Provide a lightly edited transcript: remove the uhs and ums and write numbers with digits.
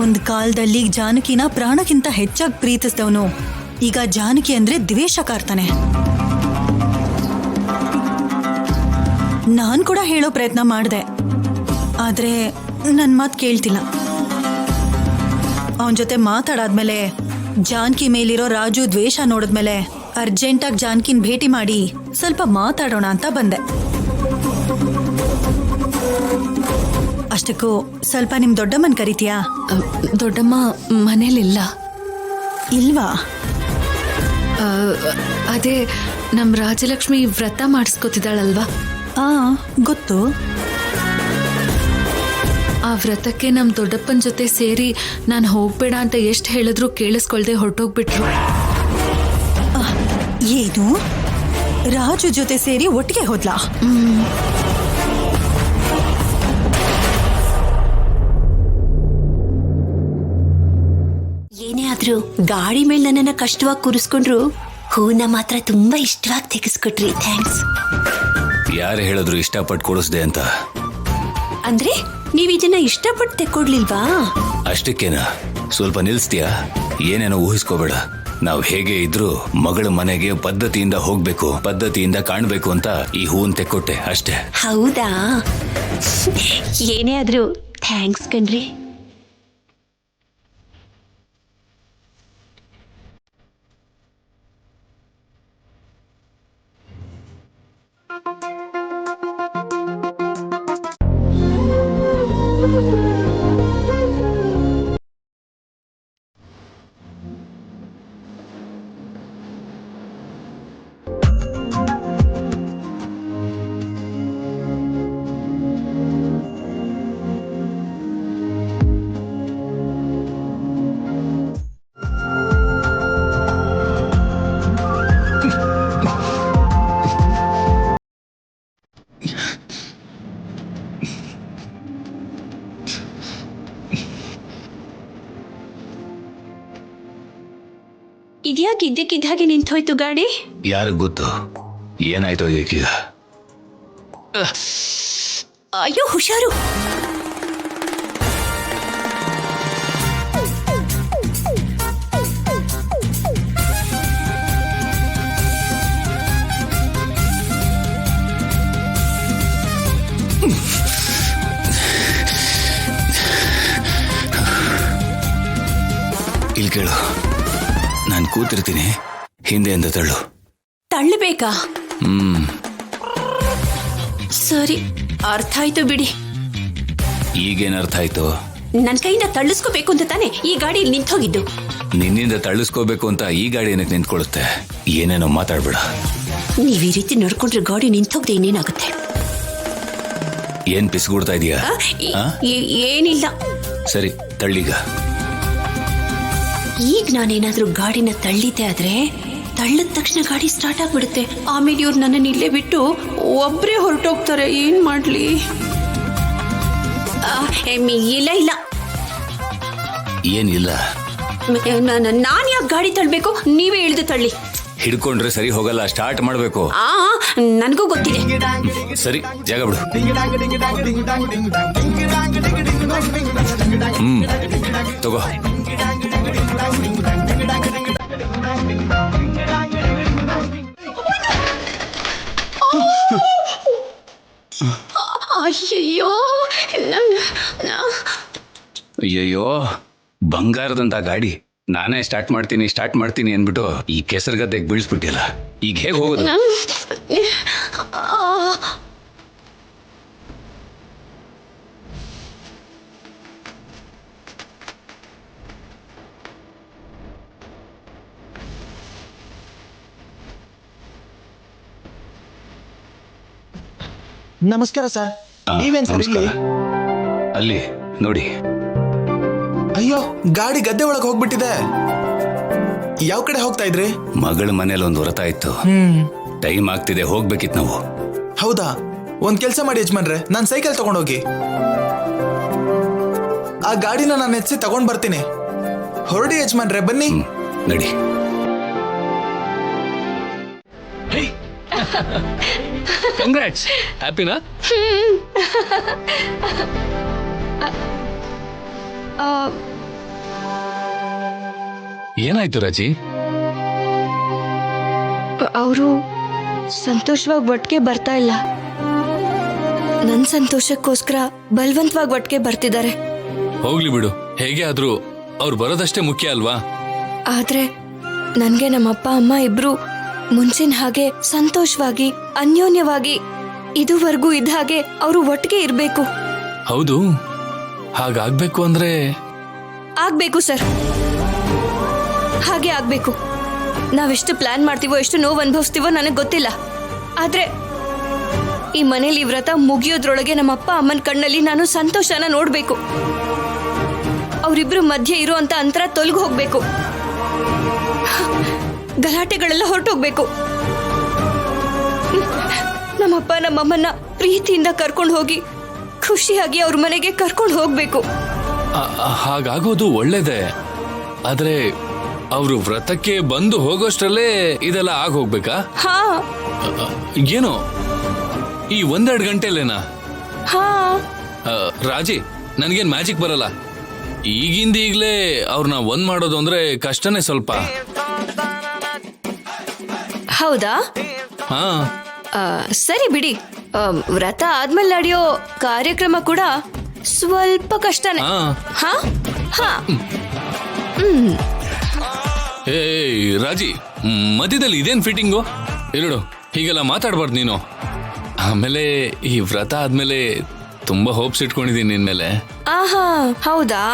ಒಂದ್ ಕಾಲದಲ್ಲಿ ಜಾನಕಿನ ಪ್ರಾಣಕ್ಕಿಂತ ಹೆಚ್ಚಾಗಿ ಪ್ರೀತಿಸಿದವನು ಈಗ ಜಾನಕಿ ಅಂದ್ರೆ ದ್ವೇಷ ಕಾರ್ತಾನೆ. ನಾನ್ ಕೂಡ ಹೇಳೋ ಪ್ರಯತ್ನ ಮಾಡಿದೆ, ಆದ್ರೆ ನನ್ ಮಾತ್ ಕೇಳ್ತಿಲ್ಲ. ಅವನ ಜೊತೆ ಮಾತಾಡಾದ್ಮೇಲೆ ಜಾನಕಿ ಮೇಲಿರೋ ರಾಜು ದ್ವೇಷ ನೋಡಿದ್ಮೇಲೆ ಅರ್ಜೆಂಟಾಗಿ ಜಾನಕಿನ್ ಭೇಟಿ ಮಾಡಿ ಸ್ವಲ್ಪ ಮಾತಾಡೋಣ ಅಂತ ಬಂದೆ. ಅಷ್ಟಕ್ಕೂ ಸ್ವಲ್ಪ ನಿಮ್ ದೊಡ್ಡಮ್ಮನ್ ಕರಿತೀಯಾ? ದೊಡ್ಡಮ್ಮ ಮನೇಲಿಲ್ಲ. ಇಲ್ವಾ? ಅದೇ ನಮ್ ರಾಜಲಕ್ಷ್ಮಿ ವ್ರತ ಮಾಡಿಸ್ಕೊತಿದ್ದಾಳಲ್ವಾ, ಗೊತ್ತು. ಆ ವ್ರತಕ್ಕೆ ನಮ್ ದೊಡ್ಡಪ್ಪನ ಜೊತೆ ಸೇರಿ ನಾನು ಹೋಗ್ಬೇಡ ಅಂತ ಎಷ್ಟು ಹೇಳಿದ್ರು ಕೇಳಿಸ್ಕೊಳ್ದೆ ಹೊರಟೋಗ್ಬಿಟ್ರು. ಏನು, ರಾಜು ಜೊತೆ ಸೇರಿ ಒಟ್ಟಿಗೆ ಹೋದ್ಲಾ? ಏನೇ ಆದ್ರೂ ಗಾಡಿ ಮೇಲೆ ನನ್ನನ್ನ ಕಷ್ಟವಾಗಿ ಕೂರಿಸ್ಕೊಂಡ್ರು ಹೂನ ಮಾತ್ರ ತುಂಬಾ ಇಷ್ಟವಾಗಿ ತೆಗೆಸ್ಕೊಟ್ರಿ. ಥ್ಯಾಂಕ್ಸ್. ಯಾರು ಹೇಳಿದ್ರು ಇಷ್ಟಪಟ್ಟು ಕೊಡಿಸ್ದೆ ಅಂತ? ಅಂದ್ರೆ ನೀವ್ ಇದನ್ನ ಇಷ್ಟಪಟ್ಟು ತೆಕ್ಕೊಡ್ಲಿಲ್ವಾ? ಅಷ್ಟಕ್ಕೇನಾ? ಸ್ವಲ್ಪ ನಿಲ್ಸ್ತೀಯಾ? ಏನೇನೋ ಊಹಿಸ್ಕೋಬೇಡ. ನಾವ್ ಹೇಗೆ ಇದ್ರು ಮಗಳ ಮನೆಗೆ ಪದ್ಧತಿಯಿಂದ ಹೋಗ್ಬೇಕು, ಪದ್ಧತಿಯಿಂದ ಕಾಣ್ಬೇಕು ಅಂತ ಈ ಹೂವನ್ ತೆಕ್ಕೊಟ್ಟೆ ಅಷ್ಟೇ. ಹೌದಾ? ಏನೇ ಆದ್ರೂ ಥ್ಯಾಂಕ್ಸ್ ಕಣ್ರಿ. ಇದ್ಯಾಕೆ ಇದ್ದಕ್ಕಿದ್ದಾಗೆ ನಿಂತೋಯ್ತು ಗಾಡಿ? ಯಾರಿಗ್ ಗೊತ್ತು ಏನಾಯ್ತೋ ಈಗ. ಅಯ್ಯೋ ಹುಷಾರು. ಇಲ್ಲಿ ಕೇಳು, ನಾನು ಕೂತಿರ್ತೀನಿ, ಹಿಂದೆಯಿಂದ ತಳ್ಳು. ತಳ್ಳಬೇಕಾ? ಸರಿ, ಅರ್ಥ ಆಯ್ತು ಬಿಡಿ. ಈಗೇನ್ ಅರ್ಥ ಆಯ್ತು? ನನ್ ಕೈಯಿಂದ ತಳ್ಳಿಸ್ಕೋಬೇಕು ಅಂತ ತಾನೆ ಈ ಗಾಡಿ ನಿಂತೋಗಿದ್ದು. ನಿನ್ನಿಂದ ತಳ್ಳಿಸ್ಕೋಬೇಕು ಅಂತ ಈ ಗಾಡಿ ಏನಕ್ಕೆ ನಿಂತ್ಕೊಳ್ಳುತ್ತೆ? ಏನೇನೋ ಮಾತಾಡ್ಬೇಡ. ನೀವ್ ಈ ರೀತಿ ನಡ್ಕೊಂಡ್ರೆ ಗಾಡಿ ನಿಂತೋಗ್ದೆ ಇನ್ನೇನಾಗುತ್ತೆ? ಏನ್ ಪಿಸ್ಗುಡ್ತಾ ಇದೀಯಾ? ಏನಿಲ್ಲ. ಸರಿ, ತಳ್ಳೀಗ. ಈಗ ನಾನೇನಾದ್ರೂ ಗಾಡಿನ ತಳ್ಳಿದ್ದೆ ಆದ್ರೆ ತಳ್ಳಿದ ತಕ್ಷಣ ಗಾಡಿ ಸ್ಟಾರ್ಟ್ ಆಗ್ಬಿಡುತ್ತೆ. ಆಮೇಲೆ ಇವ್ರು ನನ್ನನ್ನು ಇಲ್ಲೇ ಬಿಟ್ಟು ಒಬ್ರೇ ಹೊರಟೋಗ್ತಾರೆ. ಏನ್ ಮಾಡ್ಲಿ? ಇಲ್ಲ ಇಲ್ಲ, ಏನಿಲ್ಲ. ನಾನ್ ಯಾಕೆ ಗಾಡಿ ತಳ್ಬೇಕು? ನೀವೇ ಇಳಿದು ತಳ್ಳಿ. ಹಿಡ್ಕೊಂಡ್ರೆ ಸರಿ ಹೋಗಲ್ಲ, ಸ್ಟಾರ್ಟ್ ಮಾಡ್ಬೇಕು. ನನಗೂ ಗೊತ್ತಿದೆ. ಸರಿ, ಜಾಗ ಬಿಡು. ತಗೋ. ಅಯ್ಯಯ್ಯೋ ಅಯ್ಯಯ್ಯೋ, ಬಂಗಾರದಂತ ಗಾಡಿ ನಾನೇ ಸ್ಟಾರ್ಟ್ ಮಾಡ್ತೀನಿ ಅಂದ್ಬಿಟ್ಟು ಈ ಕೆಸರು ಗದ್ದೆಗೆ ಬೀಳಿಸ್ಬಿಟ್ಟಿಲ್ಲ. ಈಗ ಹೇಗೆ ಹೋಗೋದು? ನಮಸ್ಕಾರ ಸರ್. ನೀವೇನ್ ಸರ್ ಇಲ್ಲಿ? ಅಲ್ಲಿ ನೋಡಿ. ಅಯ್ಯೋ, ಗಾಡಿ ಗದ್ದೆ ಒಳಗೆ ಹೋಗ್ಬಿಟ್ಟಿದೆ. ಯಾವ ಕಡೆ ಹೋಗ್ತಾ ಇದ್ರಿ? ಮಗಳ ಮನೇಲಿ ಒಂದು ವ್ರತ ಇತ್ತು. ಟೈಮ್ ಆಗ್ತಿದೆ, ಹೋಗ್ಬೇಕಿತ್ತು ನಾವು. ಹೌದಾ? ಒಂದ್ ಕೆಲ್ಸ ಮಾಡಿ ಯಜಮಾನ್ರೆ, ನಾನ್ ಸೈಕಲ್ ತಗೊಂಡೋಗಿ ಆ ಗಾಡಿನ ನಾನು ಎತ್ಸಿ ತಗೊಂಡ್ ಬರ್ತೀನಿ. ಹೊರಡಿ ಯಜಮಾನ್ರೆ, ಬನ್ನಿ. ನಡಿ. ಕಂಗ್ರಾಟ್ಸ್. ಹ್ಯಾಪಿನಾ? ಏನಾಯ್ತು ರಾಜಿ? ಅವರು ಸಂತೋಷವಾಗಿ ಒಟ್ಟಿಗೆ ಬರ್ತಾ ಇಲ್ಲ. ನನ್ನ ಸಂತೋಷಕ್ಕೋಸ್ಕರ ಬಲವಂತವಾಗಿ ಒಟ್ಟಿಗೆ ಬರ್ತಿದ್ದಾರೆ. ಹೋಗ್ಲಿ ಬಿಡು, ಹೇಗೆ ಆದ್ರೂ ಅವ್ರು ಬರೋದಷ್ಟೇ ಮುಖ್ಯ ಅಲ್ವಾ? ಆದ್ರೆ ನನ್ಗೆ ನಮ್ಮ ಅಪ್ಪ ಅಮ್ಮ ಇಬ್ರು ಮುಂಚಿನ ಹಾಗೆ ಸಂತೋಷವಾಗಿ ಅನ್ಯೋನ್ಯವಾಗಿ ಇದುವರೆಗೂ ಇದ್ದ ಹಾಗೆ ಅವರು ಒಟ್ಟಿಗೆ ಇರ್ಬೇಕು. ಹೌದು, ಹಾಗಾಗ್ಬೇಕು ಅಂದ್ರೆ ಆಗ್ಬೇಕು ಸರ್, ಹಾಗೆ ಆಗ್ಬೇಕು. ನಾವೆಷ್ಟು ಪ್ಲಾನ್ ಮಾಡ್ತೀವೋ, ಎಷ್ಟು ನೋವು ಅನುಭವಿಸ್ತೀವೋ ನನಗೆ ಗೊತ್ತಿಲ್ಲ. ಆದ್ರೆ ಈ ಮನೇಲಿ ಈ ವ್ರತ ಮುಗಿಯೋದ್ರೊಳಗೆ ನಮ್ಮ ಅಪ್ಪ ಅಮ್ಮನ ಕಣ್ಣಲ್ಲಿ ನಾನು ಸಂತೋಷನ ನೋಡ್ಬೇಕು. ಅವರಿಬ್ರು ಮಧ್ಯೆ ಇರೋ ಅಂತ ಅಂತರ ತೊಲಗಿ ಹೋಗ್ಬೇಕು. ಗಲಾಟೆಗಳೆಲ್ಲ ಹೊರಟೋಗ್ಬೇಕು. ನಮ್ಮಪ್ಪ ನಮ್ಮಮ್ಮನ್ನ ಪ್ರೀತಿಯಿಂದ ಕರ್ಕೊಂಡು ಹೋಗಿ ಖುಷಿಯಾಗಿ ಅವ್ರ ಮನೆಗೆ ಕರ್ಕೊಂಡು ಹೋಗ್ಬೇಕು. ಹಾಗಾಗೋದು ಒಳ್ಳೇದೇ. ಆದ್ರೆ ಅವರು ವ್ರತಕ್ಕೆ ಬಂದು ಹೋಗೋಷ್ಟ್ರಲ್ಲೇ ಇದೆಲ್ಲ ಹೋಗ್ಬೇಕಾ? ಹಾ ಏನೋ ಈ 1-2 ಗಂಟೆಲೇನಾ? ಹಾ ರಾಜಿ, ನನ್ಗೇನ್ ಮ್ಯಾಜಿಕ್ ಬರಲ್ಲ. ಈಗಿಂದ ಈಗ್ಲೇ ಅವ್ರನ್ನ ಒಂದ್ ಮಾಡೋದು ಅಂದ್ರೆ ಕಷ್ಟನೇ ಸ್ವಲ್ಪ. ಹೌದಾ? ಹಾ, ಸರಿ ಬಿಡಿ. ವ್ರತ ಆದ್ಮೇಲೆ ನಡೆಯೋ ಕಾರ್ಯಕ್ರಮ ಕೂಡ ಸ್ವಲ್ಪ ಕಷ್ಟನೇ. ಹಾ. ಹಾ ಹಾ ಏ ರಾಜಿ, ಮಧ್ಯದಲ್ಲಿ ಇದೇನ್ ಫಿಟ್ಟಿಂಗು? ಇರುಡು, ಹೀಗೆಲ್ಲ ಮಾತಾಡ್ಬಾರ್ದು ನೀನು. ಆಮೇಲೆ ಈ ವ್ರತ ಆದ್ಮೇಲೆ ತುಂಬಾ ಹೋಪ್ಸ್ ಇಟ್ಕೊಂಡಿದೀನಿ ನಿನ್ ಮೇಲೆ. ಆಹಾ, ಹೌದಾ?